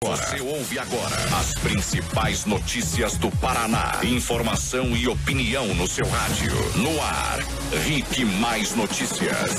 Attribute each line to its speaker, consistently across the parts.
Speaker 1: Você ouve agora as principais notícias do Paraná. Informação e opinião no seu rádio. No ar, RIC Mais Notícias.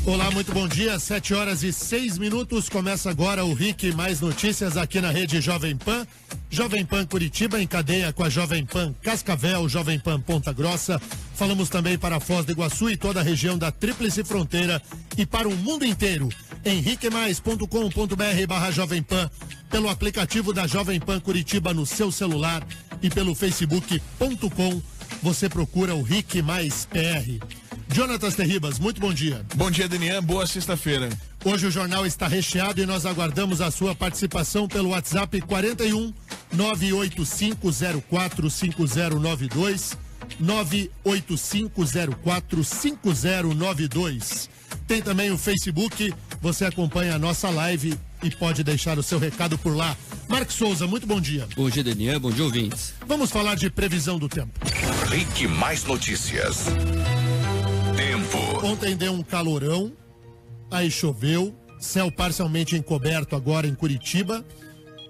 Speaker 2: Olá, muito bom dia. 7h06. Começa agora o RIC Mais Notícias aqui na rede Jovem Pan. Jovem Pan Curitiba em cadeia com a Jovem Pan Cascavel, Jovem Pan Ponta Grossa. Falamos também para Foz do Iguaçu e toda a região da Tríplice Fronteira e para o mundo inteiro em riquemais.com.br/Jovem Pan, pelo aplicativo da Jovem Pan Curitiba no seu celular e pelo facebook.com. Você procura o RIC Mais PR. Jonatas Terribas, muito bom dia.
Speaker 3: Bom dia, Denian. Boa sexta-feira.
Speaker 2: Hoje o jornal está recheado e nós aguardamos a sua participação pelo WhatsApp 41 985045092, 985045092. Tem também o Facebook, você acompanha a nossa live e pode deixar o seu recado por lá. Marcos Souza, muito bom dia.
Speaker 4: Bom dia, Denian. Bom dia, ouvintes.
Speaker 2: Vamos falar de previsão do tempo.
Speaker 1: RIC Mais Notícias. Tempo.
Speaker 2: Ontem deu um calorão, aí choveu, céu parcialmente encoberto agora em Curitiba.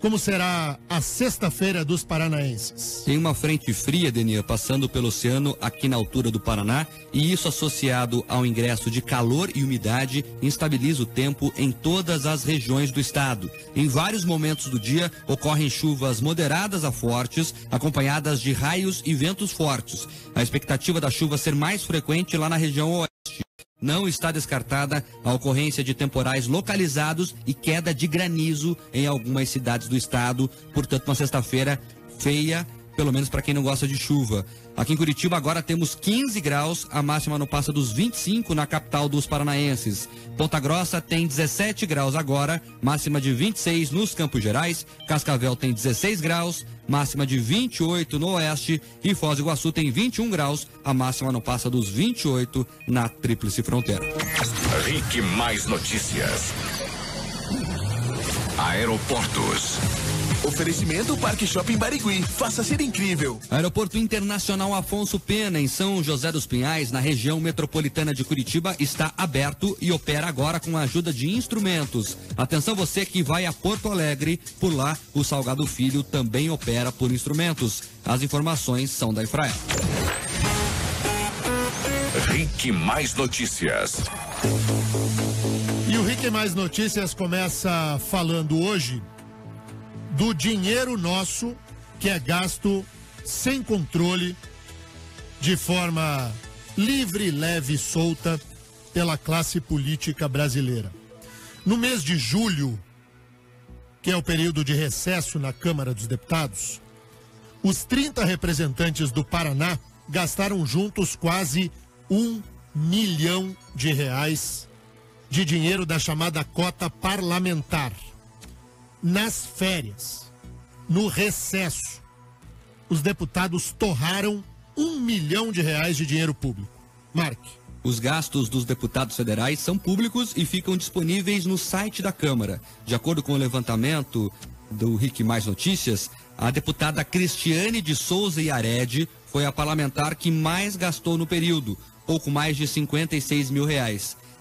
Speaker 2: Como será a sexta-feira dos paranaenses?
Speaker 4: Tem uma frente fria, Denian, passando pelo oceano aqui na altura do Paraná, e isso associado ao ingresso de calor e umidade instabiliza o tempo em todas as regiões do estado. Em vários momentos do dia ocorrem chuvas moderadas a fortes, acompanhadas de raios e ventos fortes. A expectativa da chuva ser mais frequente lá na região oeste. Não está descartada a ocorrência de temporais localizados e queda de granizo em algumas cidades do estado. Portanto, uma sexta-feira feia, pelo menos para quem não gosta de chuva. Aqui em Curitiba agora temos 15 graus, a máxima não passa dos 25 na capital dos paranaenses. Ponta Grossa tem 17 graus agora, máxima de 26 nos Campos Gerais. Cascavel tem 16 graus, máxima de 28 no oeste. E Foz do Iguaçu tem 21 graus, a máxima não passa dos 28 na Tríplice Fronteira.
Speaker 1: RIC Mais Notícias. Aeroportos.
Speaker 5: Oferecimento Parque Shopping Barigui. Faça ser incrível.
Speaker 4: Aeroporto Internacional Afonso Pena, em São José dos Pinhais, na região metropolitana de Curitiba, está aberto e opera agora com a ajuda de instrumentos. Atenção você que vai a Porto Alegre, por lá o Salgado Filho também opera por instrumentos. As informações são da Infraero.
Speaker 1: RIC Mais Notícias.
Speaker 2: E o RIC Mais Notícias começa falando hoje do dinheiro nosso que é gasto sem controle, de forma livre, leve e solta pela classe política brasileira. No mês de julho, que é o período de recesso na Câmara dos Deputados, os 30 representantes do Paraná gastaram juntos quase R$1 milhão de dinheiro da chamada cota parlamentar. Nas férias, no recesso, os deputados torraram R$1 milhão de dinheiro público. Marque.
Speaker 4: Os gastos dos deputados federais são públicos e ficam disponíveis no site da Câmara. De acordo com o levantamento do RIC Mais Notícias, a deputada Cristiane de Souza Iaredi foi a parlamentar que mais gastou no período, pouco mais de R$56 mil.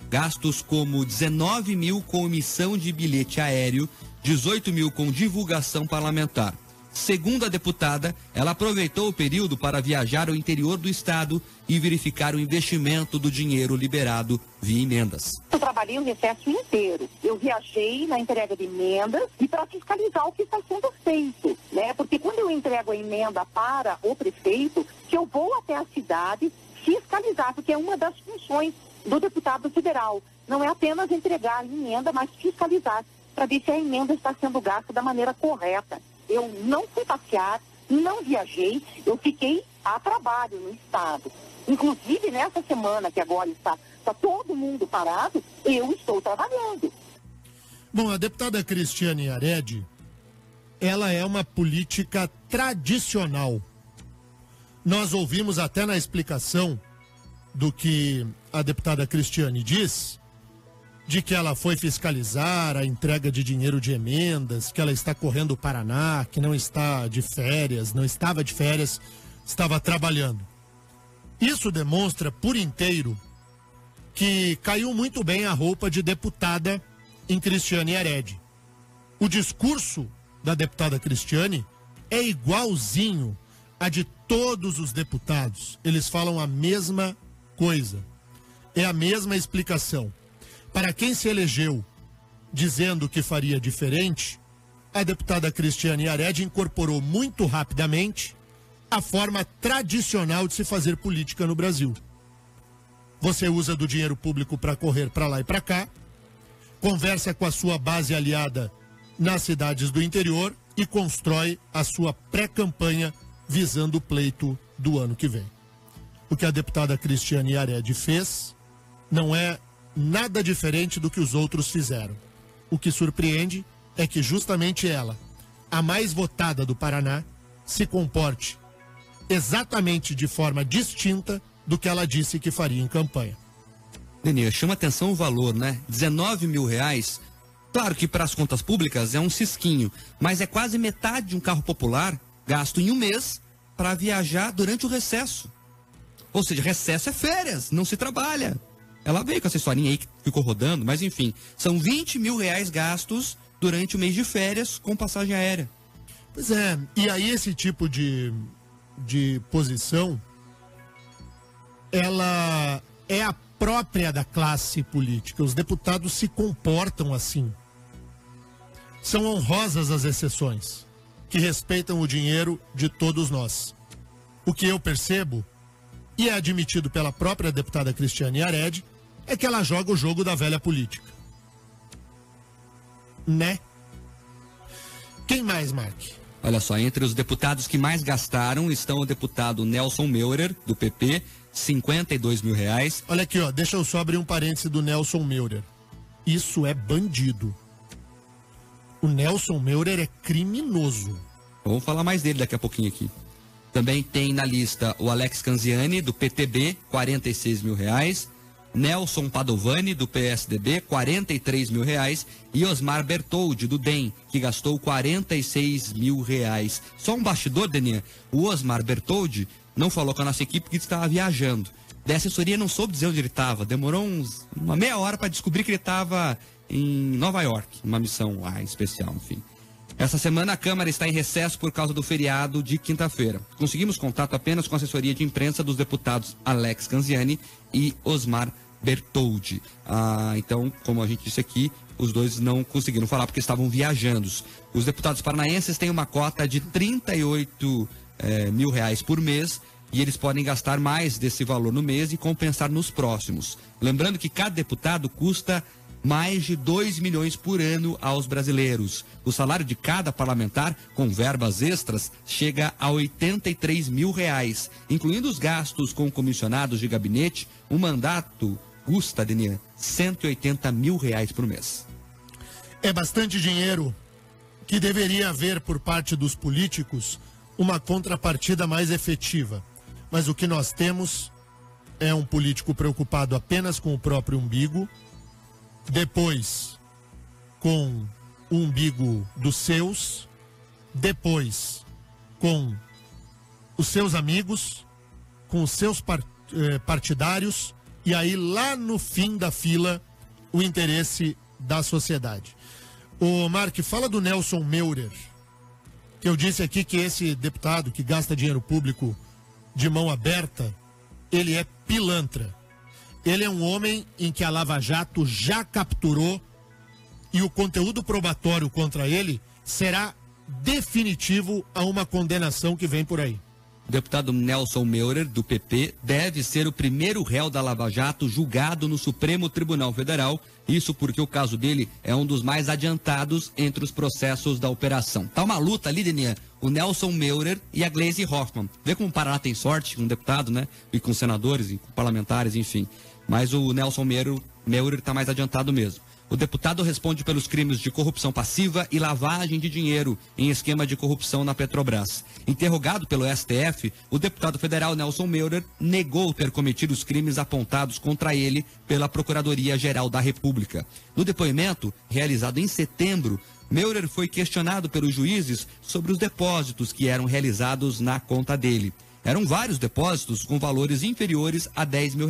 Speaker 4: Gastos como 19 mil com emissão de bilhete aéreo, 18 mil com divulgação parlamentar. Segundo a deputada, ela aproveitou o período para viajar ao interior do estado e verificar o investimento do dinheiro liberado via emendas.
Speaker 6: Eu trabalhei o recesso inteiro. Eu viajei na entrega de emendas e para fiscalizar o que está sendo feito, né? Porque quando eu entrego a emenda para o prefeito, que eu vou até a cidade fiscalizar, porque é uma das funções do deputado federal. Não é apenas entregar a emenda, mas fiscalizar, para ver se a emenda está sendo gasta da maneira correta. Eu não fui passear, não viajei, eu fiquei a trabalho no estado. Inclusive, nessa semana que agora está todo mundo parado, eu estou trabalhando.
Speaker 2: Bom, a deputada Cristiane Iaredi, ela é uma política tradicional. Nós ouvimos até na explicação do que a deputada Cristiane diz, de que ela foi fiscalizar a entrega de dinheiro de emendas, que ela está correndo o Paraná, que não está de férias, não estava de férias, estava trabalhando. Isso demonstra por inteiro que caiu muito bem a roupa de deputada em Cristiane Yaredi. O discurso da deputada Cristiane é igualzinho a de todos os deputados. Eles falam a mesma coisa. É a mesma explicação. Para quem se elegeu dizendo que faria diferente, a deputada Cristiane Yaredi incorporou muito rapidamente a forma tradicional de se fazer política no Brasil. Você usa do dinheiro público para correr para lá e para cá, conversa com a sua base aliada nas cidades do interior e constrói a sua pré-campanha visando o pleito do ano que vem. O que a deputada Cristiane Yaredi fez não é nada diferente do que os outros fizeram. O que surpreende é que justamente ela, a mais votada do Paraná, se comporte exatamente de forma distinta do que ela disse que faria em campanha.
Speaker 4: Denia, chama atenção o valor, né? 19 mil reais. Claro que para as contas públicas é um cisquinho, mas é quase metade de um carro popular gasto em um mês para viajar durante o recesso. Ou seja, recesso é férias, não se trabalha. Ela veio com essa historinha aí que ficou rodando, mas enfim, são 20 mil reais gastos durante o mês de férias com passagem aérea.
Speaker 2: Pois é, e aí esse tipo de posição, ela é a própria da classe política. Os deputados se comportam assim. São honrosas as exceções, que respeitam o dinheiro de todos nós. O que eu percebo, e é admitido pela própria deputada Cristiane Yaredi, é que ela joga o jogo da velha política. Né? Quem mais, Mark?
Speaker 4: Olha só, entre os deputados que mais gastaram estão o deputado Nelson Meurer, do PP, 52 mil reais.
Speaker 2: Olha aqui, ó, deixa eu só abrir um parêntese do Nelson Meurer. Isso é bandido. O Nelson Meurer é criminoso.
Speaker 4: Vamos falar mais dele daqui a pouquinho aqui. Também tem na lista o Alex Canziani, do PTB, 46 mil reais. Nelson Padovani, do PSDB, 43 mil reais. E Osmar Bertoldi, do DEM, que gastou 46 mil reais. Só um bastidor, Deninha. O Osmar Bertoldi não falou com a nossa equipe que estava viajando. Da assessoria não soube dizer onde ele estava. Demorou uma meia hora para descobrir que ele estava em Nova York, uma missão lá especial, enfim. Essa semana a Câmara está em recesso por causa do feriado de quinta-feira. Conseguimos contato apenas com a assessoria de imprensa dos deputados Alex Canziani e Osmar Bertoldi. Então, como a gente disse aqui, os dois não conseguiram falar porque estavam viajando. Os deputados paranaenses têm uma cota de 38 mil reais por mês e eles podem gastar mais desse valor no mês e compensar nos próximos. Lembrando que cada deputado custa mais de 2 milhões por ano aos brasileiros. O salário de cada parlamentar, com verbas extras, chega a 83 mil reais. Incluindo os gastos com comissionados de gabinete, o mandato custa, Deninha, 180 mil reais por mês.
Speaker 2: É bastante dinheiro que deveria haver por parte dos políticos uma contrapartida mais efetiva. Mas o que nós temos é um político preocupado apenas com o próprio umbigo, depois com o umbigo dos seus, depois com os seus amigos, com os seus partidários, e aí lá no fim da fila o interesse da sociedade. Ô Mark, fala do Nelson Meurer, que eu disse aqui que esse deputado que gasta dinheiro público de mão aberta, ele é pilantra. Ele é um homem em que a Lava Jato já capturou e o conteúdo probatório contra ele será definitivo a uma condenação que vem por aí.
Speaker 4: O deputado Nelson Meurer, do PP, deve ser o primeiro réu da Lava Jato julgado no Supremo Tribunal Federal. Isso porque o caso dele é um dos mais adiantados entre os processos da operação. Tá uma luta ali, Deninha, o Nelson Meurer e a Gleisi Hoffmann. Vê como o Paraná tem sorte com um deputado, né? E com senadores, e com parlamentares, enfim. Mas o Nelson Meurer está mais adiantado mesmo. O deputado responde pelos crimes de corrupção passiva e lavagem de dinheiro em esquema de corrupção na Petrobras. Interrogado pelo STF, o deputado federal Nelson Meurer negou ter cometido os crimes apontados contra ele pela Procuradoria-Geral da República. No depoimento, realizado em setembro, Meurer foi questionado pelos juízes sobre os depósitos que eram realizados na conta dele. Eram vários depósitos com valores inferiores a R$10 mil.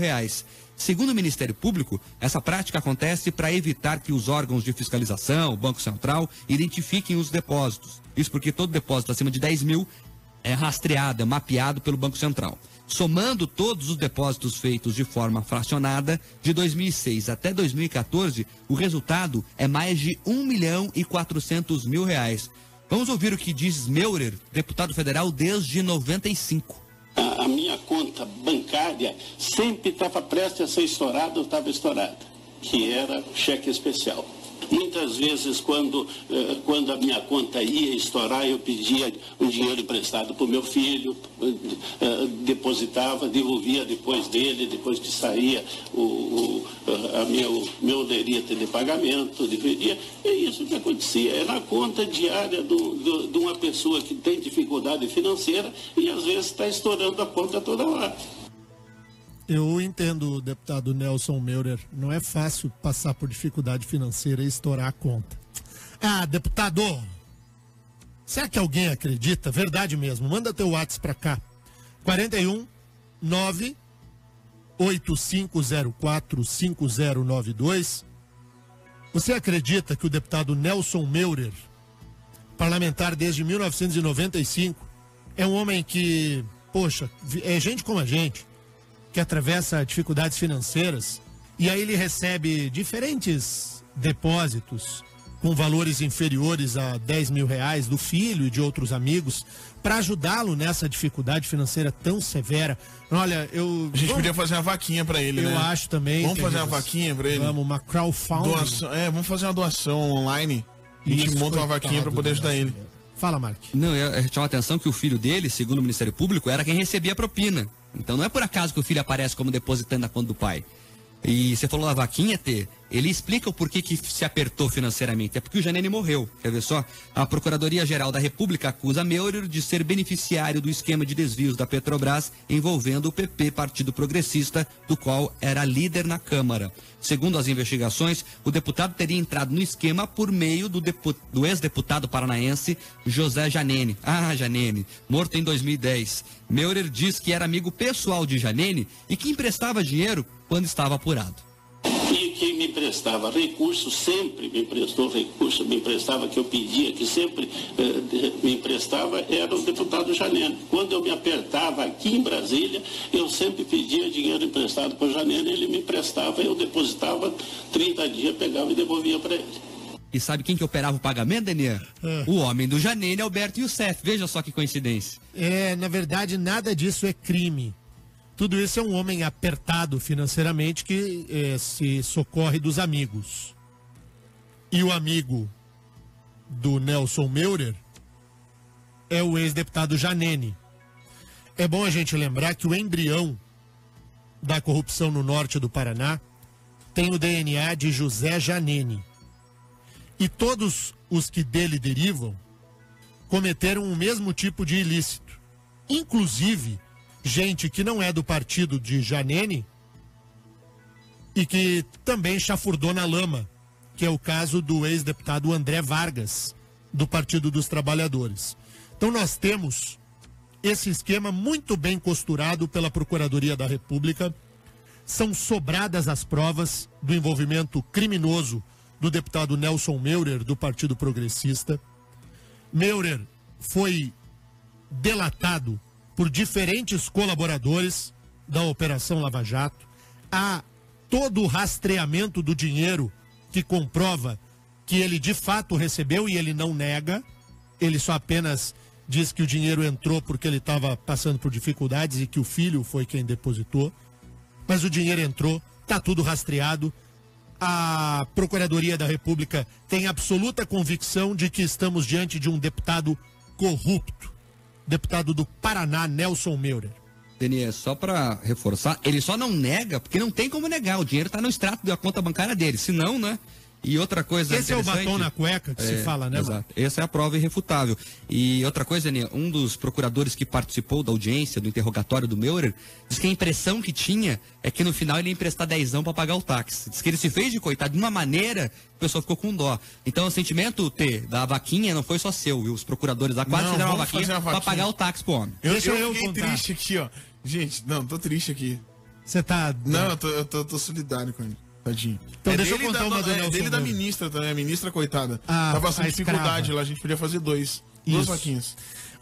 Speaker 4: Segundo o Ministério Público, essa prática acontece para evitar que os órgãos de fiscalização, o Banco Central, identifiquem os depósitos. Isso porque todo depósito acima de 10 mil é rastreado, é mapeado pelo Banco Central. Somando todos os depósitos feitos de forma fracionada, de 2006 até 2014, o resultado é mais de R$1.400.000. Vamos ouvir o que diz Meurer, deputado federal desde 95.
Speaker 7: A minha conta bancária sempre estava prestes a ser estourada ou estava estourada, que era cheque especial. Muitas vezes, quando a minha conta ia estourar, eu pedia um dinheiro emprestado para o meu filho, depositava, devolvia depois dele, depois que saía meu lerita de pagamento, deveria. É isso que acontecia. É na conta diária de uma pessoa que tem dificuldade financeira e às vezes está estourando a conta toda hora.
Speaker 2: Eu entendo, deputado Nelson Meurer, não é fácil passar por dificuldade financeira e estourar a conta. Ah, deputado, será que alguém acredita? Verdade mesmo, manda teu WhatsApp pra cá. 41 9 8504 5092. Você acredita que o deputado Nelson Meurer, parlamentar desde 1995, é um homem que, poxa, é gente como a gente, que atravessa dificuldades financeiras, e aí ele recebe diferentes depósitos com valores inferiores a R$10 mil do filho e de outros amigos, para ajudá-lo nessa dificuldade financeira tão severa? Olha,
Speaker 3: a gente podia fazer uma vaquinha para ele, né?
Speaker 2: Eu acho também.
Speaker 3: Vamos fazer uma vaquinha para ele?
Speaker 2: Vamos, uma crowdfunding.
Speaker 3: Vamos fazer uma doação online. A gente monta uma vaquinha para poder ajudar ele.
Speaker 2: Fala, Mark.
Speaker 4: Não, eu chamo a atenção que o filho dele, segundo o Ministério Público, era quem recebia a propina. Então não é por acaso que o filho aparece como depositando na conta do pai. E você falou da vaquinha, Tê, ele explica o porquê que se apertou financeiramente. É porque o Janene morreu, quer ver só? A Procuradoria-Geral da República acusa Meurer de ser beneficiário do esquema de desvios da Petrobras envolvendo o PP, Partido Progressista, do qual era líder na Câmara. Segundo as investigações, o deputado teria entrado no esquema por meio do ex-deputado paranaense José Janene. Ah, Janene, morto em 2010. Meurer diz que era amigo pessoal de Janene e que emprestava dinheiro quando estava apurado.
Speaker 7: E quem me emprestava recurso, sempre me emprestou recurso, me emprestava, que eu pedia, que sempre me emprestava, era o deputado Janene. Quando eu me apertava aqui em Brasília, eu sempre pedia dinheiro emprestado para o Janene, ele me emprestava, eu depositava, 30 dias, pegava e devolvia para ele.
Speaker 4: E sabe quem que operava o pagamento, Denian? O homem do Janene, Alberto Youssef. Veja só que coincidência.
Speaker 2: Na verdade, nada disso é crime. Tudo isso é um homem apertado financeiramente que se socorre dos amigos. E o amigo do Nelson Meurer é o ex-deputado Janene. É bom a gente lembrar que o embrião da corrupção no norte do Paraná tem o DNA de José Janene. E todos os que dele derivam cometeram o mesmo tipo de ilícito. Inclusive, gente que não é do partido de Janene e que também chafurdou na lama, que é o caso do ex-deputado André Vargas, do Partido dos Trabalhadores. Então nós temos esse esquema muito bem costurado pela Procuradoria da República. São sobradas as provas do envolvimento criminoso do deputado Nelson Meurer, do Partido Progressista. Meurer foi delatado por diferentes colaboradores da Operação Lava Jato. Há todo o rastreamento do dinheiro que comprova que ele de fato recebeu, e ele não nega. Ele só apenas diz que o dinheiro entrou porque ele estava passando por dificuldades e que o filho foi quem depositou. Mas o dinheiro entrou, está tudo rastreado. A Procuradoria da República tem absoluta convicção de que estamos diante de um deputado corrupto. Deputado do Paraná, Nelson Meurer.
Speaker 4: Denier, só para reforçar, ele só não nega, porque não tem como negar, o dinheiro está no extrato da conta bancária dele, senão, né, E outra coisa
Speaker 2: esse é o batom na cueca que se fala, né?
Speaker 4: Exato. Essa é a prova irrefutável. E outra coisa, Daniel, um dos procuradores que participou da audiência, do interrogatório do Meurer, diz que a impressão que tinha é que no final ele ia emprestar 10 para pagar o táxi. Diz que ele se fez de coitado de uma maneira que o pessoal ficou com dó. Então o sentimento da vaquinha não foi só seu, viu? Os procuradores lá quase fizeram uma vaquinha para pagar o táxi pro homem.
Speaker 3: Eu fiquei triste aqui, ó. Gente, não, tô triste aqui.
Speaker 2: Você tá...
Speaker 3: Não, eu tô solidário com ele. Tadinho.
Speaker 2: Então deixa eu contar uma do Nelson
Speaker 3: dele da
Speaker 2: Meurer.
Speaker 3: ministra também, a ministra, coitada. Tá passando dificuldade lá, a gente podia fazer duas vaquinhas.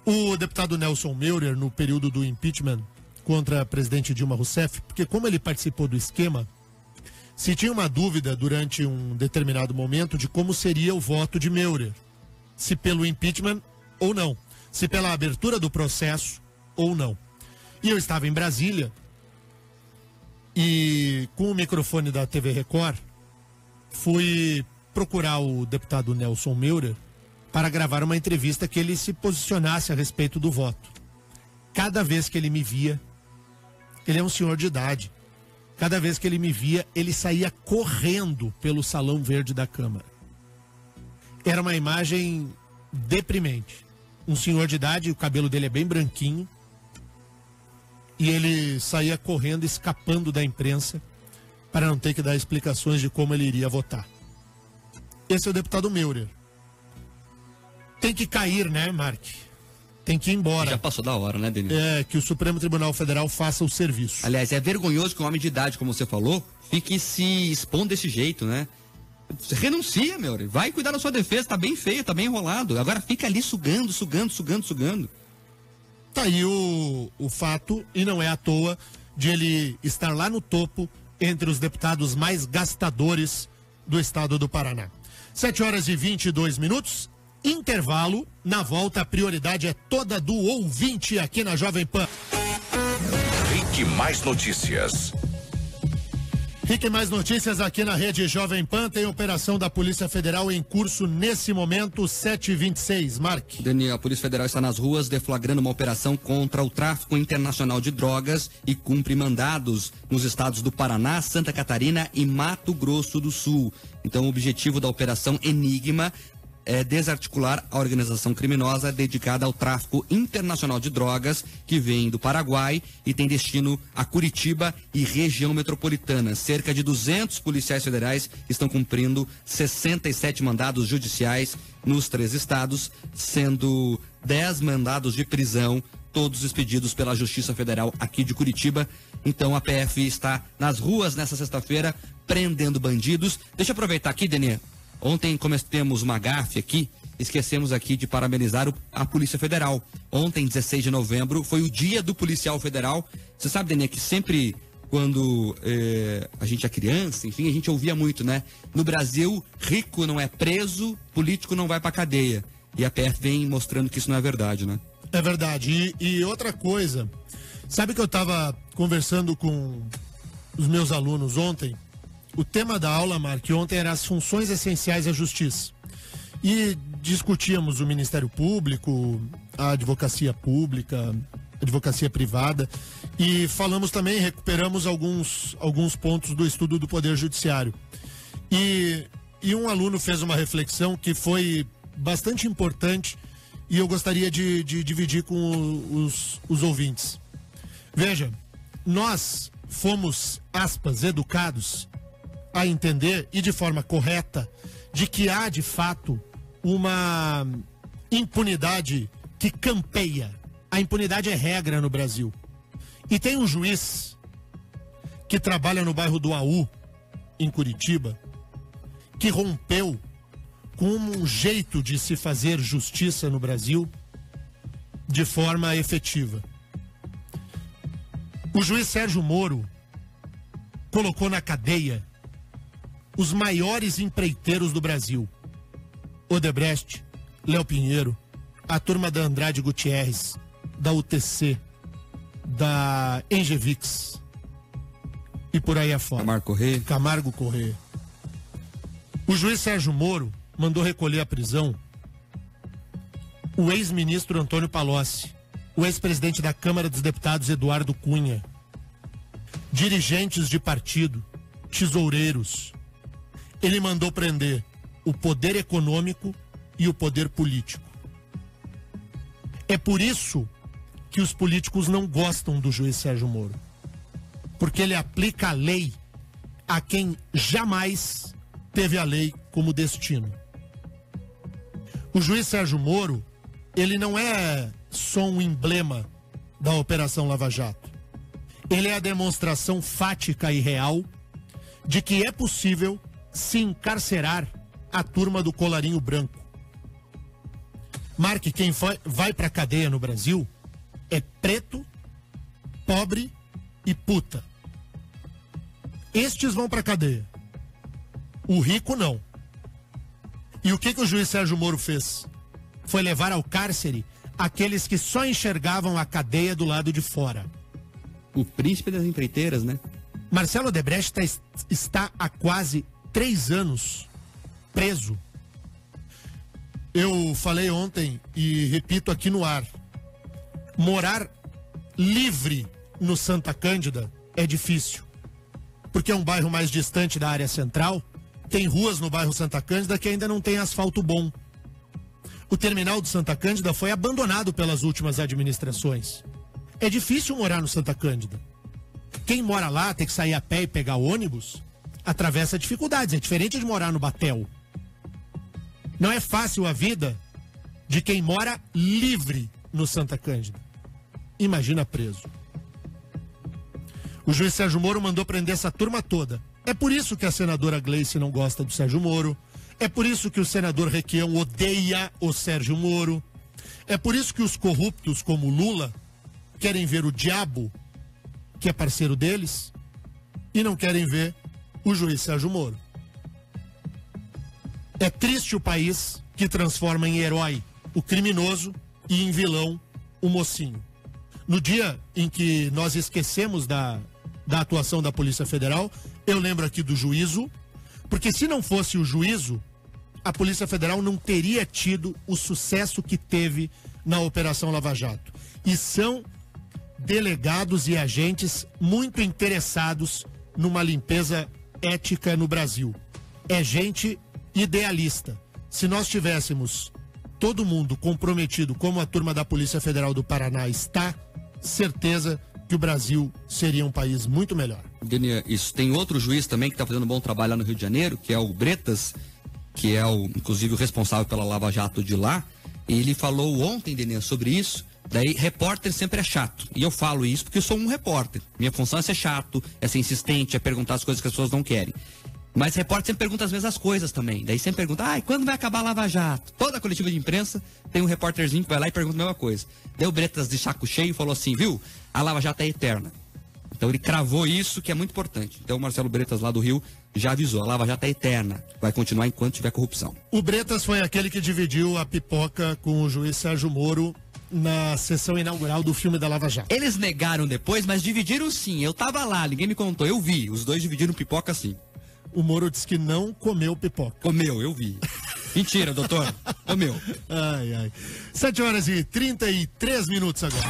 Speaker 2: O deputado Nelson Meurer, no período do impeachment contra a presidente Dilma Rousseff, porque como ele participou do esquema, se tinha uma dúvida durante um determinado momento de como seria o voto de Meurer, se pelo impeachment ou não, se pela abertura do processo ou não. E eu estava em Brasília e com o microfone da TV Record fui procurar o deputado Nelson Meurer para gravar uma entrevista que ele se posicionasse a respeito do voto. Cada vez que ele me via, ele é um senhor de idade, cada vez que ele me via, ele saía correndo pelo Salão Verde da Câmara. Era uma imagem deprimente. Um senhor de idade, o cabelo dele é bem branquinho, e ele saía correndo, escapando da imprensa, para não ter que dar explicações de como ele iria votar. Esse é o deputado Meurer. Tem que cair, né, Mark? Tem que ir embora.
Speaker 4: Já passou da hora, né, Denilson?
Speaker 2: Que o Supremo Tribunal Federal faça o serviço.
Speaker 4: Aliás, é vergonhoso que um homem de idade, como você falou, fique se expondo desse jeito, né? Você renuncia, Meurer. Vai cuidar da sua defesa, tá bem feio, tá bem enrolado. Agora fica ali sugando.
Speaker 2: Tá aí o fato, e não é à toa, de ele estar lá no topo entre os deputados mais gastadores do estado do Paraná. 7h22, intervalo. Na volta, a prioridade é toda do ouvinte aqui na Jovem Pan.
Speaker 1: Rick Mais Notícias.
Speaker 2: Rick Mais Notícias aqui na rede Jovem Pan. Tem operação da Polícia Federal em curso nesse momento, 7h26. Mark.
Speaker 4: Daniel, a Polícia Federal está nas ruas deflagrando uma operação contra o tráfico internacional de drogas e cumpre mandados nos estados do Paraná, Santa Catarina e Mato Grosso do Sul. Então, o objetivo da Operação Enigma é desarticular a organização criminosa dedicada ao tráfico internacional de drogas que vem do Paraguai e tem destino a Curitiba e região metropolitana. Cerca de 200 policiais federais estão cumprindo 67 mandados judiciais nos 3 estados, sendo 10 mandados de prisão, todos expedidos pela Justiça Federal aqui de Curitiba. Então a PF está nas ruas nessa sexta-feira prendendo bandidos. Deixa eu aproveitar aqui, Denê. Ontem cometemos uma gafe aqui, esquecemos aqui de parabenizar a Polícia Federal. Ontem, 16 de novembro, foi o dia do policial federal. Você sabe, Denê, que sempre quando a gente é criança, enfim, a gente ouvia muito, né? No Brasil, rico não é preso, político não vai pra cadeia. E a PF vem mostrando que isso não é verdade, né?
Speaker 2: É verdade. E outra coisa, sabe que eu estava conversando com os meus alunos ontem? O tema da aula, Mark, ontem era as funções essenciais da justiça. E discutíamos o Ministério Público, a advocacia pública, a advocacia privada, e falamos também, recuperamos alguns pontos do estudo do Poder Judiciário. E um aluno fez uma reflexão que foi bastante importante e eu gostaria de dividir com os ouvintes. Veja, nós fomos, aspas, educados a entender, e de forma correta, de que há de fato uma impunidade que campeia. A impunidade é regra no Brasil. E tem um juiz que trabalha no bairro do Aú, em Curitiba, que rompeu com um jeito de se fazer justiça no Brasil de forma efetiva. O juiz Sérgio Moro colocou na cadeia os maiores empreiteiros do Brasil: Odebrecht, Léo Pinheiro, a turma da Andrade Gutierrez, da UTC, da Engevix e por aí afora. Camargo Corrêa. O juiz Sérgio Moro mandou recolher à prisão o ex-ministro Antônio Palocci, o ex-presidente da Câmara dos Deputados Eduardo Cunha, dirigentes de partido, tesoureiros, ele mandou prender o poder econômico e o poder político. É por isso que os políticos não gostam do juiz Sérgio Moro. Porque ele aplica a lei a quem jamais teve a lei como destino. O juiz Sérgio Moro, ele não é só um emblema da Operação Lava Jato. Ele é a demonstração fática e real de que é possível se encarcerar a turma do colarinho branco. Marque, quem vai pra cadeia no Brasil é preto, pobre e puta. Estes vão pra cadeia. O rico não. E o que o juiz Sérgio Moro fez? Foi levar ao cárcere aqueles que só enxergavam a cadeia do lado de fora.
Speaker 4: O príncipe das empreiteiras, né?
Speaker 2: Marcelo Odebrecht está há quase 3 anos preso. Eu falei ontem e repito aqui no ar. Morar livre no Santa Cândida é difícil. Porque é um bairro mais distante da área central. Tem ruas no bairro Santa Cândida que ainda não tem asfalto bom. O terminal do Santa Cândida foi abandonado pelas últimas administrações. É difícil morar no Santa Cândida. Quem mora lá tem que sair a pé e pegar ônibus, atravessa dificuldades. É diferente de morar no Batel. Não é fácil a vida de quem mora livre no Santa Cândida. Imagina preso. O juiz Sérgio Moro mandou prender essa turma toda. É por isso que a senadora Gleice não gosta do Sérgio Moro. É por isso que o senador Requião odeia o Sérgio Moro. É por isso que os corruptos como Lula querem ver o diabo, que é parceiro deles, e não querem ver o juiz Sérgio Moro. É triste o país que transforma em herói o criminoso e em vilão o mocinho. No dia em que nós esquecemos da atuação da Polícia Federal, eu lembro aqui do juízo, porque se não fosse o juízo, a Polícia Federal não teria tido o sucesso que teve na Operação Lava Jato. E são delegados e agentes muito interessados numa limpeza ética no Brasil. É gente idealista. Se nós tivéssemos todo mundo comprometido como a turma da Polícia Federal do Paraná está, certeza que o Brasil seria um país muito melhor.
Speaker 4: Denia, isso. Tem outro juiz também que está fazendo um bom trabalho lá no Rio de Janeiro, que é o Bretas, que é inclusive o responsável pela Lava Jato de lá. Ele falou ontem, Denia, sobre isso. Daí, repórter sempre é chato. E eu falo isso porque eu sou um repórter. Minha função é ser chato, é ser insistente, é perguntar as coisas que as pessoas não querem. Mas repórter sempre pergunta as mesmas coisas também. Daí sempre pergunta, quando vai acabar a Lava Jato? Toda a coletiva de imprensa tem um repórterzinho que vai lá e pergunta a mesma coisa. Daí o Bretas, de saco cheio, falou assim, viu? A Lava Jato é eterna. Então ele cravou isso, que é muito importante. Então o Marcelo Bretas, lá do Rio, já avisou. A Lava Jato é eterna. Vai continuar enquanto tiver corrupção.
Speaker 2: O Bretas foi aquele que dividiu a pipoca com o juiz Sérgio Moro na sessão inaugural do filme da Lava Jato.
Speaker 4: Eles negaram depois, mas dividiram sim. Eu tava lá, ninguém me contou. Eu vi. Os dois dividiram pipoca sim.
Speaker 2: O Moro disse que não comeu pipoca.
Speaker 4: Comeu, eu vi. Mentira, doutor. Comeu.
Speaker 2: Ai, ai. 7h33 agora.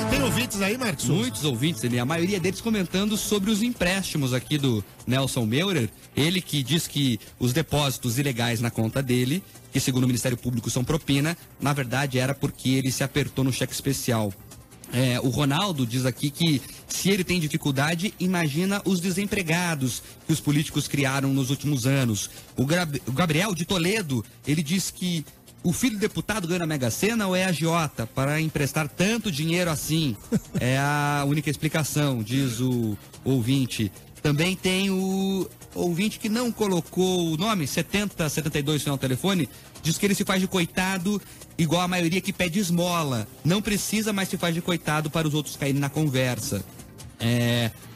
Speaker 2: Tem ouvintes aí, Marcos?
Speaker 4: Muitos ouvintes, a maioria deles comentando sobre os empréstimos aqui do Nelson Meurer. Ele que diz que os depósitos ilegais na conta dele, que segundo o Ministério Público são propina, na verdade era porque ele se apertou no cheque especial. O Ronaldo diz aqui que se ele tem dificuldade, imagina os desempregados que os políticos criaram nos últimos anos. O Gabriel de Toledo, ele diz que o filho do deputado ganha na Mega Sena ou é agiota para emprestar tanto dinheiro assim? É a única explicação, diz o ouvinte. Também tem o ouvinte que não colocou o nome, 7072 final do telefone, diz que ele se faz de coitado igual a maioria que pede esmola. Não precisa, mas se faz de coitado para os outros caírem na conversa.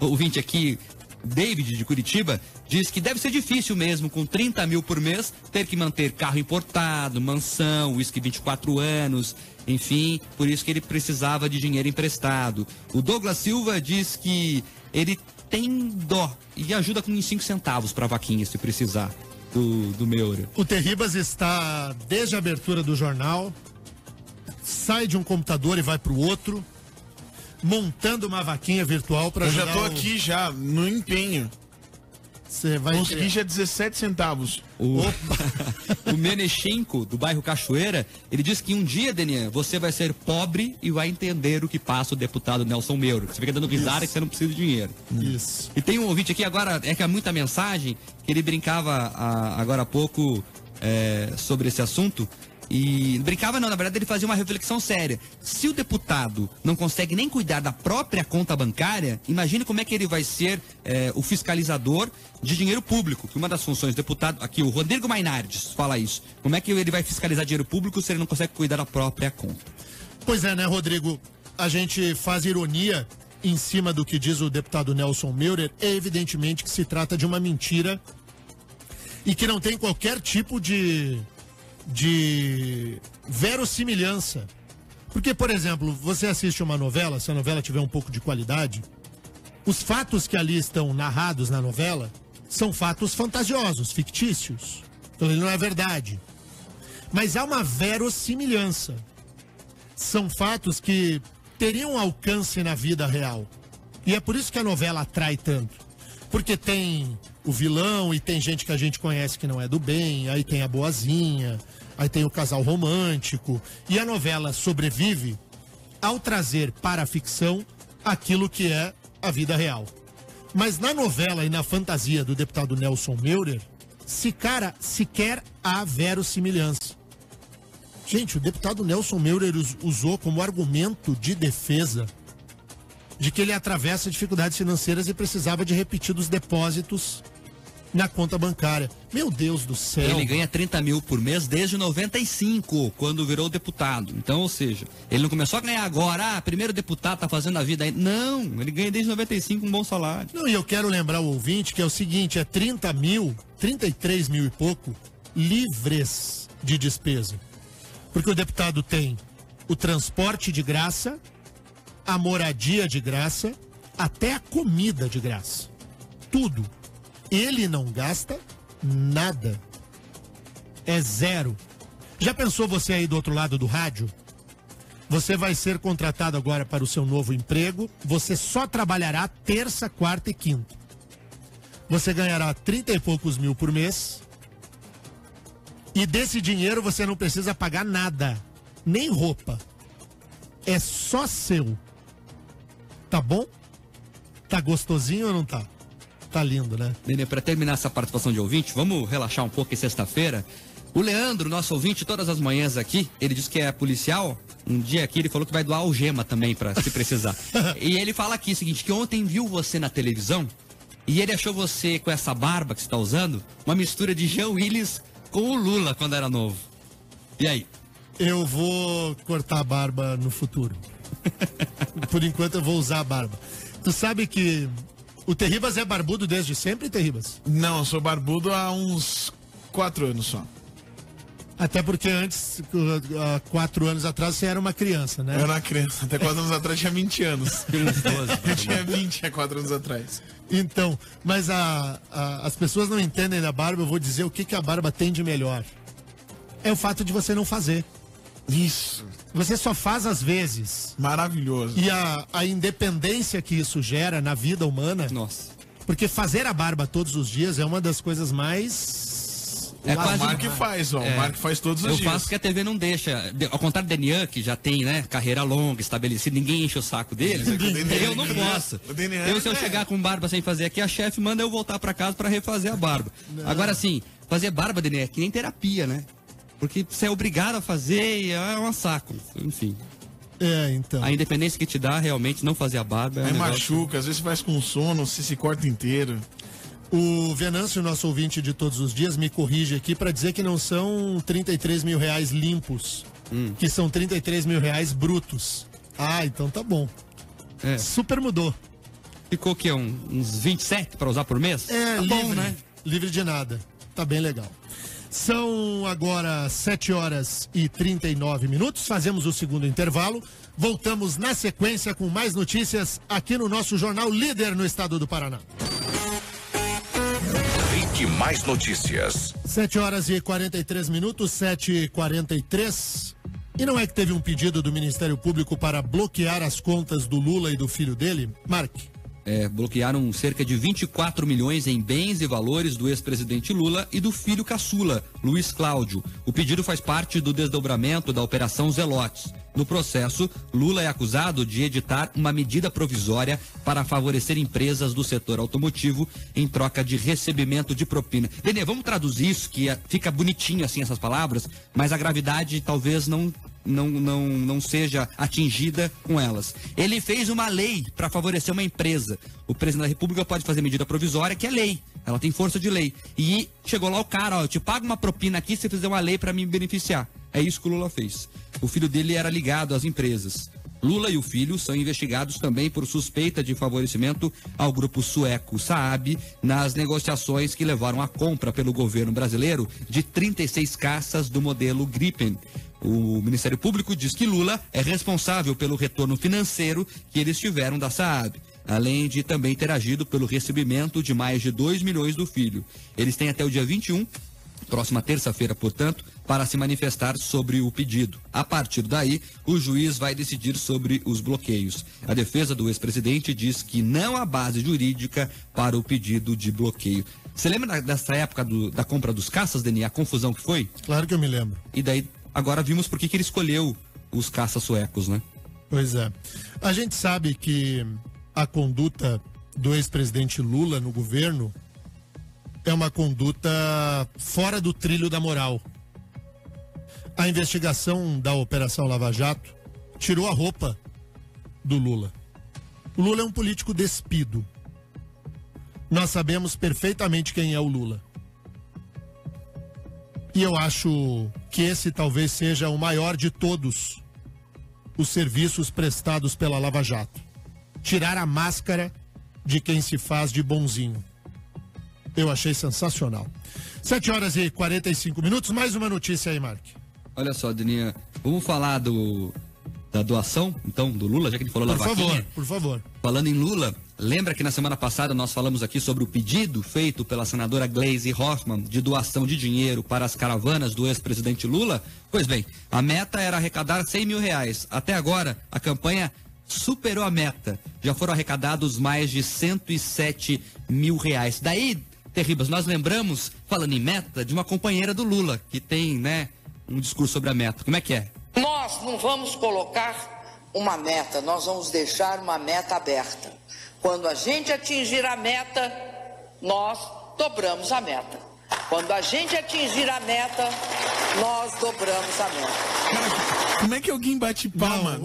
Speaker 4: O ouvinte aqui, David de Curitiba, diz que deve ser difícil mesmo, com 30 mil por mês, ter que manter carro importado, mansão, uísque 24 anos, enfim, por isso que ele precisava de dinheiro emprestado. O Douglas Silva diz que ele tem dó e ajuda com uns 5 centavos para vaquinha, se precisar, do Meurer.
Speaker 2: O Terribas está, desde a abertura do jornal, sai de um computador e vai para o outro. montando uma vaquinha virtual para ajudar.
Speaker 3: Eu já tô aqui já, no empenho.
Speaker 2: Você vai
Speaker 3: conseguir já 17 centavos.
Speaker 4: O Menechenko, do bairro Cachoeira, ele diz que um dia, Denian, você vai ser pobre e vai entender o que passa o deputado Nelson Meuro. Você fica dando risada que você não precisa de dinheiro.
Speaker 2: Isso.
Speaker 4: E tem um ouvinte aqui agora, é que há muita mensagem, que ele brincava agora há pouco sobre esse assunto. E brincava não, na verdade ele fazia uma reflexão séria. Se o deputado não consegue nem cuidar da própria conta bancária, imagine como é que ele vai ser o fiscalizador de dinheiro público, que uma das funções do deputado, aqui o Rodrigo Mainardes fala isso, como é que ele vai fiscalizar dinheiro público se ele não consegue cuidar da própria conta?
Speaker 2: Pois é, né, Rodrigo? A gente faz ironia em cima do que diz o deputado Nelson Meurer. É evidentemente que se trata de uma mentira e que não tem qualquer tipo de verossimilhança. Porque, por exemplo, você assiste uma novela, se a novela tiver um pouco de qualidade, os fatos que ali estão narrados na novela são fatos fantasiosos, fictícios. Então ele não é verdade. Mas há uma verossimilhança. São fatos que teriam alcance na vida real. E é por isso que a novela atrai tanto. Porque tem o vilão e tem gente que a gente conhece que não é do bem, aí tem a boazinha, aí tem o casal romântico. E a novela sobrevive ao trazer para a ficção aquilo que é a vida real. Mas na novela e na fantasia do deputado Nelson Meurer, sequer há verossimilhança. Gente, o deputado Nelson Meurer usou como argumento de defesa de que ele atravessa dificuldades financeiras e precisava de repetidos depósitos na conta bancária. Meu Deus do céu.
Speaker 4: Ele ganha 30 mil por mês desde 95, quando virou deputado. Então, ou seja, ele não começou a ganhar agora, primeiro deputado tá fazendo a vida aí. Não, ele ganha desde 95 um bom salário.
Speaker 2: Não, e eu quero lembrar o ouvinte que é o seguinte, 30 mil, 33 mil e pouco, livres de despesa. Porque o deputado tem o transporte de graça, a moradia de graça, até a comida de graça. Tudo. Ele não gasta nada. É zero. Já pensou você aí do outro lado do rádio? Você vai ser contratado agora para o seu novo emprego. Você só trabalhará terça, quarta e quinta. Você ganhará 30 e poucos mil por mês. E desse dinheiro você não precisa pagar nada. Nem roupa. É só seu. Tá bom? Tá gostosinho ou não tá? Tá lindo, né?
Speaker 4: Nenê, para terminar essa participação de ouvinte, vamos relaxar um pouco em sexta-feira. O Leandro, nosso ouvinte, todas as manhãs aqui, ele diz que é policial. Um dia aqui ele falou que vai doar algema também, para se precisar. E ele fala aqui o seguinte, que ontem viu você na televisão e ele achou você com essa barba que você tá usando, uma mistura de Jean Willis com o Lula quando era novo. E aí?
Speaker 2: Eu vou cortar a barba no futuro. Por enquanto eu vou usar a barba. Tu sabe que o Terribas é barbudo desde sempre, Terribas?
Speaker 3: Não, eu sou barbudo há uns 4 anos só.
Speaker 2: Até porque antes, há 4 anos atrás, você era uma criança, né?
Speaker 3: Eu era uma criança, até 4 anos atrás tinha 20 anos. Eu tinha 20 há 4 anos atrás.
Speaker 2: Então, mas as pessoas não entendem da barba, eu vou dizer o que a barba tem de melhor. É o fato de você não fazer.
Speaker 3: Isso.
Speaker 2: Você só faz às vezes.
Speaker 3: Maravilhoso.
Speaker 2: E a independência que isso gera na vida humana.
Speaker 4: Nossa.
Speaker 2: Porque fazer a barba todos os dias é uma das coisas mais...
Speaker 3: quase o Mark faz, ó. O Mark faz todos os dias.
Speaker 4: Eu faço porque a TV não deixa. Ao contrário do Denian, que já tem, né, carreira longa, estabelecida, ninguém enche o saco dele. Eu não posso. Se eu chegar com barba sem fazer aqui, a chefe manda eu voltar pra casa pra refazer a barba. Não. Agora sim, fazer barba, Denian, é que nem terapia, né? Porque você é obrigado a fazer e é um saco. Enfim.
Speaker 2: Então.
Speaker 4: A independência que te dá realmente não fazer a barba.
Speaker 3: Aí machuca, às vezes faz com sono, você se corta inteiro.
Speaker 2: O Venâncio, nosso ouvinte de todos os dias, me corrige aqui para dizer que não são 33 mil reais limpos, que são 33 mil reais brutos. Ah, então tá bom. Super mudou.
Speaker 4: Ficou o quê? Uns 27 para usar por mês?
Speaker 2: Tá
Speaker 4: livre,
Speaker 2: bom, né? Livre de nada. Tá bem legal. São agora 7 horas e 39 minutos. Fazemos o segundo intervalo. Voltamos na sequência com mais notícias aqui no nosso jornal líder no estado do Paraná.
Speaker 1: Rique Mais Notícias.
Speaker 2: 7 horas e 43 minutos, 7h43. E não é que teve um pedido do Ministério Público para bloquear as contas do Lula e do filho dele? Mark.
Speaker 4: Bloquearam cerca de 24 milhões em bens e valores do ex-presidente Lula e do filho caçula, Luiz Cláudio. O pedido faz parte do desdobramento da Operação Zelotes. No processo, Lula é acusado de editar uma medida provisória para favorecer empresas do setor automotivo em troca de recebimento de propina. Denê, vamos traduzir isso, que fica bonitinho assim essas palavras, mas a gravidade talvez não seja atingida com elas. Ele fez uma lei para favorecer uma empresa. O presidente da República pode fazer medida provisória, que é lei. Ela tem força de lei. E chegou lá o cara, eu te pago uma propina aqui se você fizer uma lei para me beneficiar. É isso que o Lula fez. O filho dele era ligado às empresas. Lula e o filho são investigados também por suspeita de favorecimento ao grupo sueco Saab nas negociações que levaram à compra pelo governo brasileiro de 36 caças do modelo Gripen. O Ministério Público diz que Lula é responsável pelo retorno financeiro que eles tiveram da Saab, além de também ter agido pelo recebimento de mais de 2 milhões do filho. Eles têm até o dia 21, próxima terça-feira, portanto, para se manifestar sobre o pedido. A partir daí, o juiz vai decidir sobre os bloqueios. A defesa do ex-presidente diz que não há base jurídica para o pedido de bloqueio. Você lembra dessa época da compra dos caças, Denis? A confusão que foi?
Speaker 2: Claro que eu me lembro.
Speaker 4: E daí, agora vimos por que ele escolheu os caças suecos, né?
Speaker 2: Pois é. A gente sabe que a conduta do ex-presidente Lula no governo é uma conduta fora do trilho da moral. A investigação da Operação Lava Jato tirou a roupa do Lula. O Lula é um político despido. Nós sabemos perfeitamente quem é o Lula. E eu acho que esse talvez seja o maior de todos os serviços prestados pela Lava Jato. Tirar a máscara de quem se faz de bonzinho. Eu achei sensacional. 7h45, mais uma notícia aí, Mark.
Speaker 4: Olha só, Deninha, vamos falar da doação, então, do Lula, já que ele falou da vaquinha.
Speaker 2: Por favor.
Speaker 4: Falando em Lula, lembra que na semana passada nós falamos aqui sobre o pedido feito pela senadora Gleisi Hoffmann de doação de dinheiro para as caravanas do ex-presidente Lula? Pois bem, a meta era arrecadar R$100 mil. Até agora, a campanha superou a meta. Já foram arrecadados mais de R$107 mil. Daí, Terribas, nós lembramos, falando em meta, de uma companheira do Lula, que tem, né, um discurso sobre a meta. Como é que é?
Speaker 8: Nós não vamos colocar uma meta, nós vamos deixar uma meta aberta. Quando a gente atingir a meta, nós dobramos a meta. Quando a gente atingir a meta, nós dobramos a meta.
Speaker 3: Como é que alguém bate palma?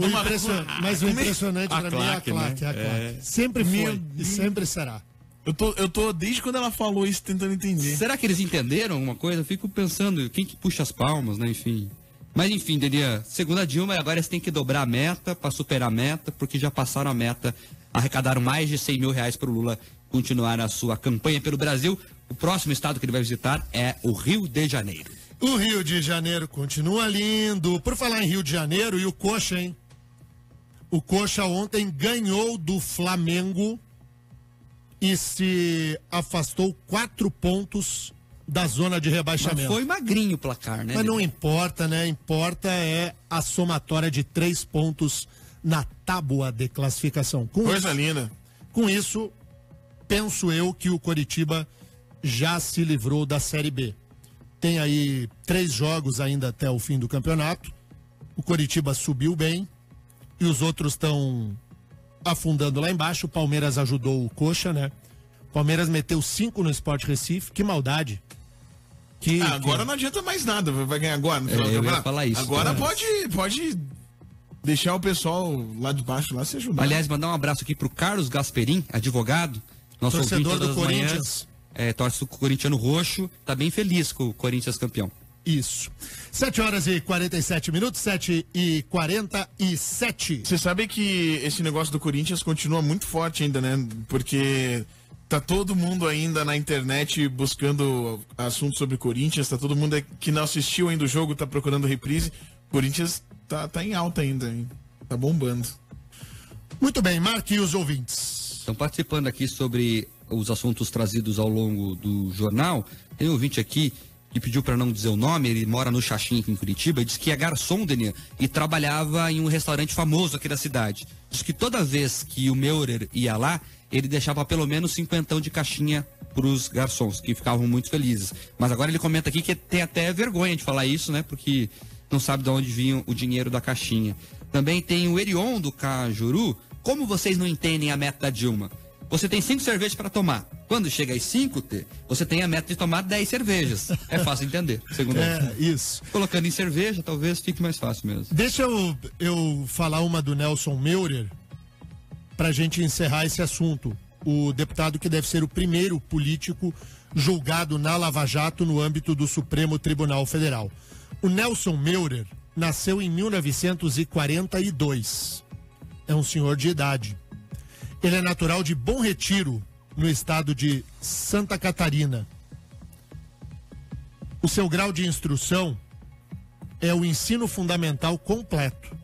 Speaker 2: Mas o impressionante para mim é a claque. Sempre foi e sempre será.
Speaker 3: Eu tô desde quando ela falou isso tentando entender.
Speaker 4: Será que eles entenderam alguma coisa? Eu fico pensando, quem que puxa as palmas, né? Enfim. Mas enfim, Delia, segundo a Dilma, agora eles têm que dobrar a meta para superar a meta, porque já passaram a meta, arrecadaram mais de R$100 mil para o Lula continuar a sua campanha pelo Brasil. O próximo estado que ele vai visitar é o Rio de Janeiro.
Speaker 2: O Rio de Janeiro continua lindo. Por falar em Rio de Janeiro, e o Coxa, hein? O Coxa ontem ganhou do Flamengo e se afastou 4 pontos da zona de rebaixamento.
Speaker 4: Mas foi magrinho o placar, né?
Speaker 2: Mas não importa, né? Importa é a somatória de 3 pontos na tábua de classificação.
Speaker 3: Coisa linda.
Speaker 2: Com isso, penso eu que o Coritiba já se livrou da Série B. Tem aí 3 jogos ainda até o fim do campeonato. O Coritiba subiu bem e os outros estão afundando lá embaixo. O Palmeiras ajudou o Coxa, né? O Palmeiras meteu 5 no Sport Recife. Que maldade.
Speaker 3: Agora não adianta mais nada. Vai ganhar agora no final do
Speaker 4: campeonato.
Speaker 3: Eu
Speaker 4: ia falar isso.
Speaker 3: Agora pode deixar o pessoal lá de baixo lá se ajudar.
Speaker 4: Aliás, mandar um abraço aqui pro Carlos Gasperim, advogado. Nosso
Speaker 2: torcedor do Corinthians.
Speaker 4: Manhãs, torce o corintiano roxo. Tá bem feliz com o Corinthians campeão.
Speaker 2: Isso. 7h47, 7h47.
Speaker 3: Você sabe que esse negócio do Corinthians continua muito forte ainda, né? Porque tá todo mundo ainda na internet buscando assuntos sobre Corinthians, tá todo mundo que não assistiu ainda o jogo, tá procurando reprise. Corinthians tá em alta ainda, hein? Tá bombando.
Speaker 2: Muito bem, marque os ouvintes.
Speaker 4: Estão participando aqui sobre os assuntos trazidos ao longo do jornal. Tem um ouvinte aqui que pediu para não dizer o nome, ele mora no Xaxim aqui em Curitiba, diz que é garçom, Denian, e trabalhava em um restaurante famoso aqui da cidade. Diz que toda vez que o Meurer ia lá, ele deixava pelo menos 50 de caixinha para os garçons, que ficavam muito felizes. Mas agora ele comenta aqui que tem até vergonha de falar isso, né? Porque não sabe de onde vinha o dinheiro da caixinha. Também tem o Erion do Cajuru. Como vocês não entendem a meta da Dilma? Você tem 5 cervejas para tomar. Quando chega às 5, você tem a meta de tomar 10 cervejas. É fácil entender, segundo ele.
Speaker 2: Isso.
Speaker 4: Colocando em cerveja, talvez fique mais fácil mesmo.
Speaker 2: Deixa eu falar uma do Nelson Meurer, pra gente encerrar esse assunto. O deputado que deve ser o primeiro político julgado na Lava Jato no âmbito do Supremo Tribunal Federal. O Nelson Meurer nasceu em 1942. É um senhor de idade. Ele é natural de Bom Retiro, no estado de Santa Catarina. O seu grau de instrução é o ensino fundamental completo.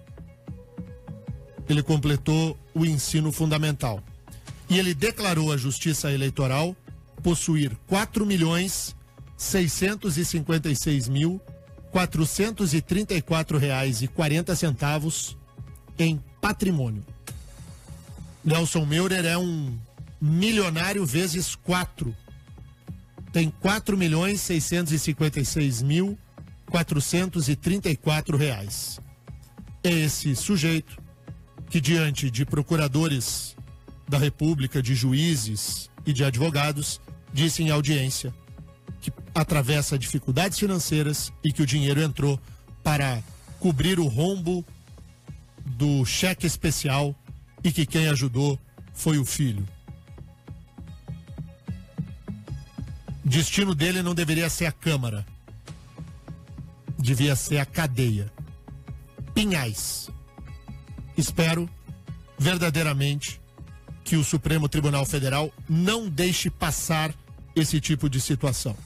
Speaker 2: Ele completou o ensino fundamental. E ele declarou à Justiça Eleitoral possuir 4.656.434 reais e 40 centavos em patrimônio. Nelson Meurer é um milionário vezes 4. Tem 4.656.434 reais. É esse sujeito que, diante de procuradores da República, de juízes e de advogados, disse em audiência que atravessa dificuldades financeiras e que o dinheiro entrou para cobrir o rombo do cheque especial e que quem ajudou foi o filho. O destino dele não deveria ser a Câmara. Devia ser a cadeia. Pinhais. Espero verdadeiramente que o Supremo Tribunal Federal não deixe passar esse tipo de situação.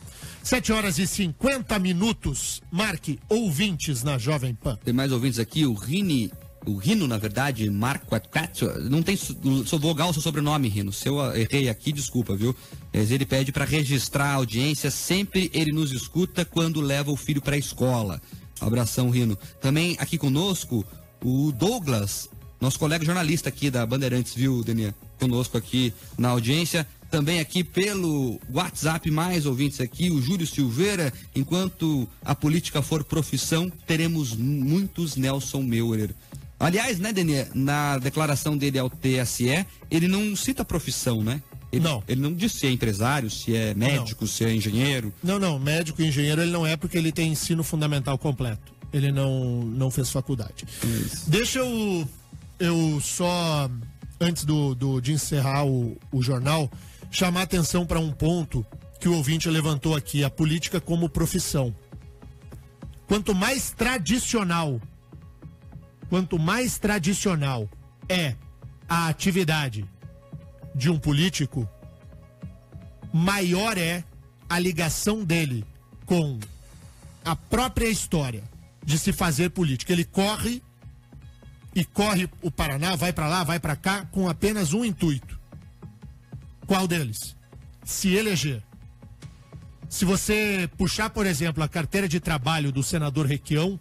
Speaker 2: 7h50. Marque ouvintes na Jovem Pan.
Speaker 4: Tem mais ouvintes aqui, o Rino, na verdade, Marco Atcatio, não tem sou vogal, seu sobrenome, Rino. Se eu errei aqui, desculpa, viu? Mas ele pede para registrar a audiência, sempre ele nos escuta quando leva o filho para a escola. Abração, Rino. Também aqui conosco, o Douglas, nosso colega jornalista aqui da Bandeirantes, viu, Denian? Conosco aqui na audiência. Também aqui pelo WhatsApp, mais ouvintes aqui, o Júlio Silveira. Enquanto a política for profissão, teremos muitos Nelson Meurer. Aliás, né, Denian, na declaração dele ao TSE, ele não cita profissão, né? Ele não diz se é empresário, se é médico, se é engenheiro.
Speaker 2: Não, médico e engenheiro ele não é, porque ele tem ensino fundamental completo. Ele não fez faculdade.
Speaker 4: Isso.
Speaker 2: Deixa eu só, antes de encerrar o jornal, chamar atenção para um ponto que o ouvinte levantou aqui, a política como profissão. Quanto mais tradicional é a atividade de um político, maior é a ligação dele com a própria história de se fazer política. Ele corre o Paraná, vai para lá, vai para cá, com apenas um intuito. Qual deles? Se eleger. Se você puxar, por exemplo, a carteira de trabalho do senador Requião,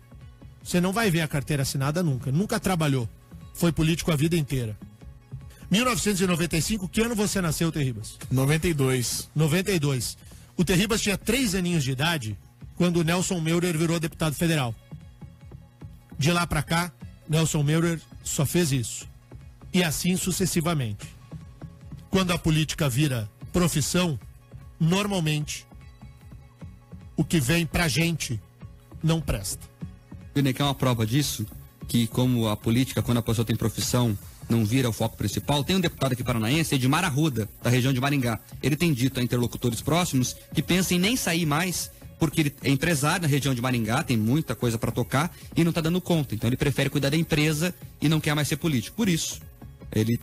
Speaker 2: você não vai ver a carteira assinada nunca. Nunca trabalhou. Foi político a vida inteira. 1995, que ano você nasceu, Terribas?
Speaker 3: 92.
Speaker 2: O Terribas tinha 3 aninhos de idade quando o Nelson Meurer virou deputado federal. De lá pra cá, Nelson Meurer só fez isso. E assim sucessivamente. Quando a política vira profissão, normalmente o que vem pra gente não presta.
Speaker 4: Que é uma prova disso, que como a política, quando a pessoa tem profissão, não vira o foco principal. Tem um deputado aqui paranaense, Edmar Arruda, da região de Maringá. Ele tem dito a interlocutores próximos que pensam em nem sair mais, porque ele é empresário na região de Maringá, tem muita coisa para tocar e não está dando conta. Então ele prefere cuidar da empresa e não quer mais ser político. Por isso, ele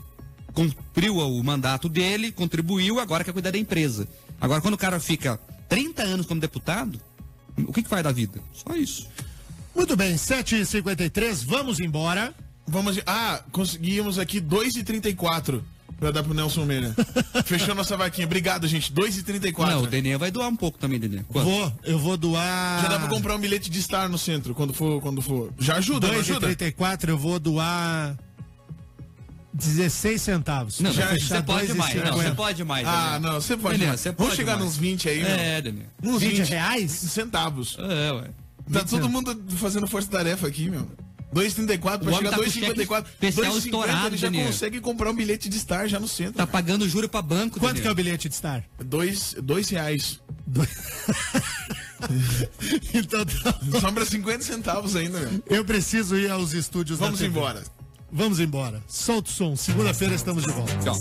Speaker 4: cumpriu o mandato dele, contribuiu, agora quer cuidar da empresa. Agora, quando o cara fica 30 anos como deputado, o que faz da vida? Só isso.
Speaker 2: Muito bem, 7h53, vamos embora.
Speaker 3: Conseguimos aqui 2h34. Pra dar pro Nelson Mena. Fechou nossa vaquinha. Obrigado, gente. 2,34.
Speaker 4: Não, o Denian vai doar um pouco também, Denian.
Speaker 2: Eu vou doar...
Speaker 3: Já dá pra comprar um bilhete de Star no centro, quando for. Já ajuda, não ajuda?
Speaker 2: 2,34 eu vou doar 16 centavos.
Speaker 4: Não,
Speaker 2: Já
Speaker 4: você pode mais. Não, você pode mais.
Speaker 3: Ah, não, você pode
Speaker 4: Denian,
Speaker 3: mais.
Speaker 4: você
Speaker 3: Vamos
Speaker 4: pode
Speaker 3: chegar
Speaker 4: mais.
Speaker 3: nos 20 aí, meu.
Speaker 4: Denian.
Speaker 3: Uns
Speaker 2: 20
Speaker 3: 20
Speaker 2: reais?
Speaker 3: centavos.
Speaker 4: É, ué.
Speaker 3: Tá todo mundo fazendo força-tarefa aqui, meu. 2,34 pra chegar a 2,54.
Speaker 4: Especial
Speaker 3: 2,50
Speaker 4: estourado,
Speaker 3: ele já
Speaker 4: Denian.
Speaker 3: consegue comprar um bilhete de Star já no centro.
Speaker 4: Tá pagando juro pra banco,
Speaker 2: Quanto
Speaker 4: Denian.
Speaker 2: que é o bilhete de Star?
Speaker 3: R$2.
Speaker 2: Então,
Speaker 3: Sobra 50 centavos ainda, meu.
Speaker 2: eu preciso ir aos estúdios
Speaker 3: Vamos
Speaker 2: da TV.
Speaker 3: embora.
Speaker 2: Vamos embora. Solta o som. Segunda-feira estamos de volta.
Speaker 4: Tchau.